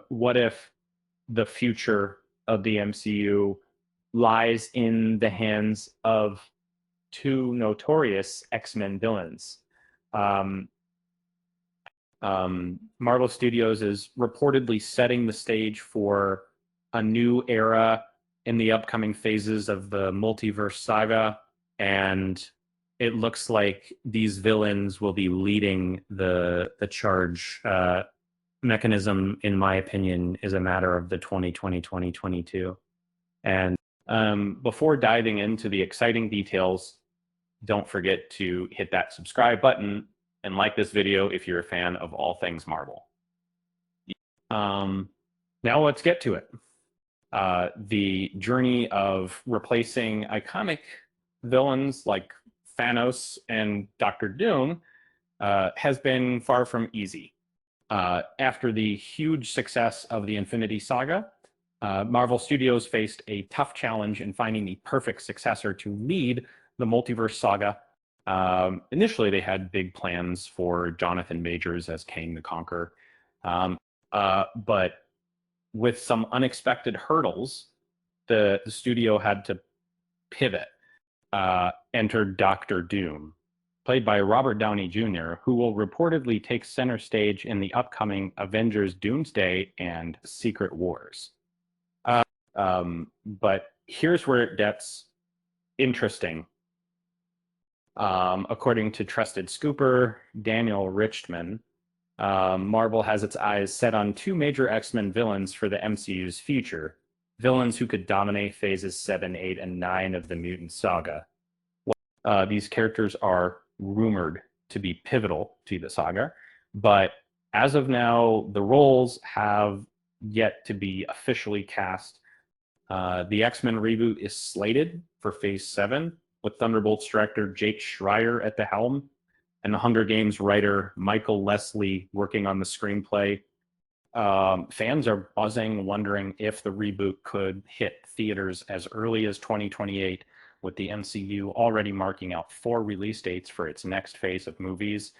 What if the future of the MCU lies in the hands of two notorious X-Men villains? Um, Marvel Studios is reportedly setting the stage for a new era in the upcoming phases of the Multiverse Saga, and it looks like these villains will be leading the charge. Mechanism, in my opinion, is a matter of the 2020-2022. And before diving into the exciting details, don't forget to hit that subscribe button and like this video if you're a fan of all things Marvel. Now let's get to it. The journey of replacing iconic villains like Thanos and Doctor Doom has been far from easy. After the huge success of the Infinity Saga, Marvel Studios faced a tough challenge in finding the perfect successor to lead the Multiverse Saga. Initially, they had big plans for Jonathan Majors as Kang the Conqueror, but with some unexpected hurdles, the studio had to pivot. Entered Doctor Doom, played by Robert Downey Jr., who will reportedly take center stage in the upcoming Avengers Doomsday and Secret Wars. But here's where it gets interesting. According to trusted scooper Daniel Richtman, Marvel has its eyes set on two major X-Men villains for the MCU's future, villains who could dominate phases 7, 8, and 9 of the Mutant Saga. These characters are rumored to be pivotal to the saga, but as of now, the roles have yet to be officially cast. The X-Men reboot is slated for Phase 7, with Thunderbolts director Jake Schreier at the helm, and the Hunger Games writer Michael Leslie working on the screenplay. Fans are buzzing, wondering if the reboot could hit theaters as early as 2028, with the MCU already marking out 4 release dates for its next phase of movies.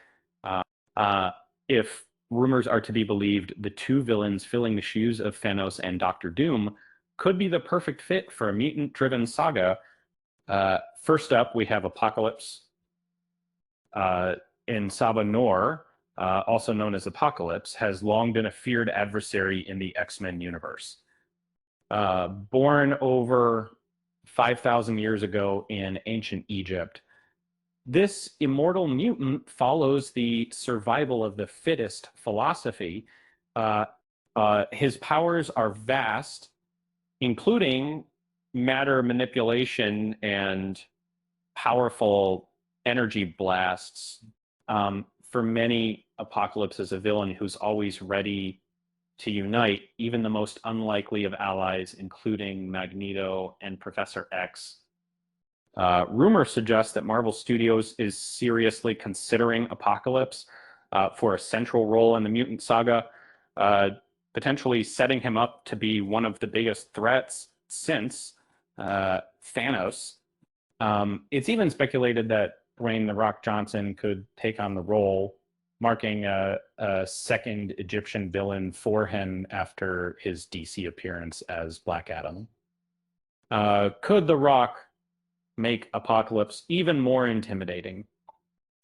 If rumors are to be believed, the two villains filling the shoes of Thanos and Doctor Doom could be the perfect fit for a mutant-driven saga. First up, we have Apocalypse. In Saba Noor, also known as Apocalypse, has long been a feared adversary in the X-Men universe. Born over 5,000 years ago in ancient Egypt, this immortal mutant follows the survival of the fittest philosophy. His powers are vast, including matter manipulation and powerful energy blasts. For many, Apocalypse is a villain who's always ready to unite even the most unlikely of allies, including Magneto and Professor X. Rumors suggest that Marvel Studios is seriously considering Apocalypse for a central role in the Mutant Saga, potentially setting him up to be one of the biggest threats since Thanos. It's even speculated that Dwayne "The Rock" Johnson could take on the role, marking a second Egyptian villain for him after his DC appearance as Black Adam. Could The Rock make Apocalypse even more intimidating?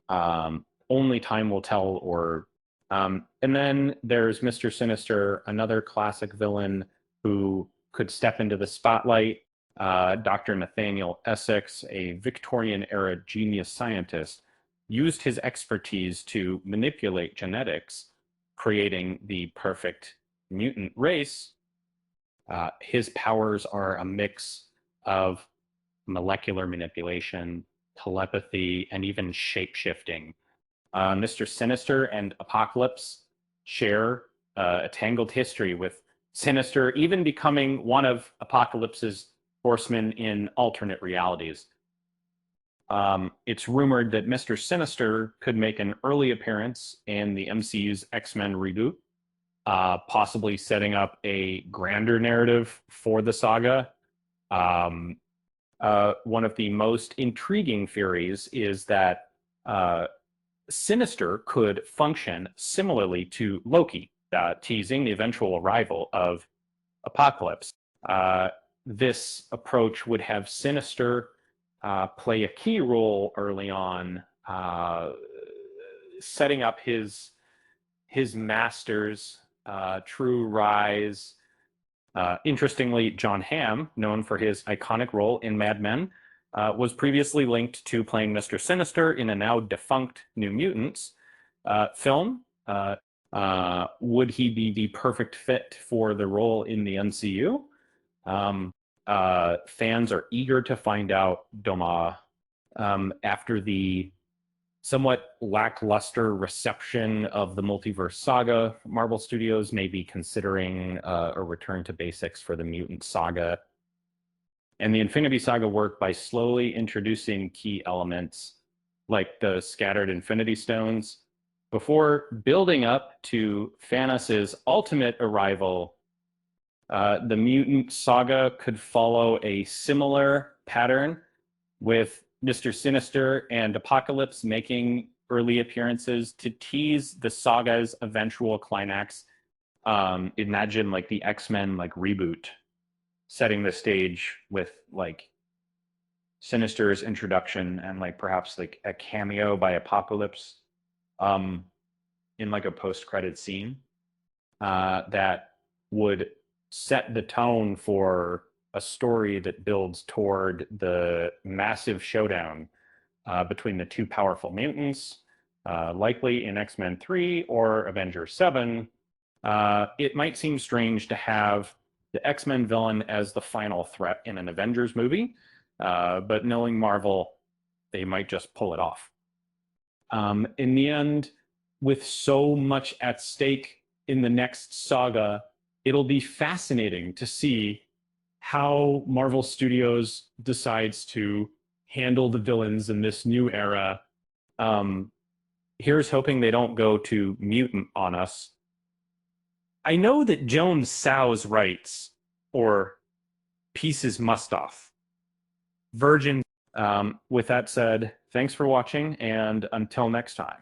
Only time will tell. And then there's Mr. Sinister, another classic villain who could step into the spotlight. Dr. Nathaniel Essex, a Victorian-era genius scientist, used his expertise to manipulate genetics, creating the perfect mutant race. His powers are a mix of molecular manipulation, telepathy, and even shape-shifting. Mr. Sinister and Apocalypse share a tangled history, with Sinister even becoming one of Apocalypse's horsemen in alternate realities. It's rumored that Mr. Sinister could make an early appearance in the MCU's X-Men reboot, possibly setting up a grander narrative for the saga. One of the most intriguing theories is that Sinister could function similarly to Loki, teasing the eventual arrival of Apocalypse. This approach would have Sinister play a key role early on, setting up his master's true rise. Interestingly, John Hamm, known for his iconic role in Mad Men, was previously linked to playing Mr. Sinister in a now defunct New Mutants film. Would he be the perfect fit for the role in the MCU? Fans are eager to find out. Doma, after the somewhat lackluster reception of the Multiverse Saga, Marvel Studios may be considering a return to basics for the Mutant Saga. And the Infinity Saga worked by slowly introducing key elements like the scattered Infinity Stones before building up to Thanos' ultimate arrival. The Mutant Saga could follow a similar pattern, with Mr. Sinister and Apocalypse making early appearances to tease the saga's eventual climax. Imagine like the X-Men like reboot, setting the stage with like Sinister's introduction and like perhaps like a cameo by Apocalypse in like a post-credit scene that would set the tone for a story that builds toward the massive showdown between the two powerful mutants, likely in X-Men 3 or Avengers 7. It might seem strange to have the X-Men villain as the final threat in an Avengers movie, but knowing Marvel, they might just pull it off. In the end, with so much at stake in the next saga, it'll be fascinating to see how Marvel Studios decides to handle the villains in this new era. Here's hoping they don't go to mutant on us. I know that Jones sows rights or pieces must off. Virgin. With that said, thanks for watching, and until next time.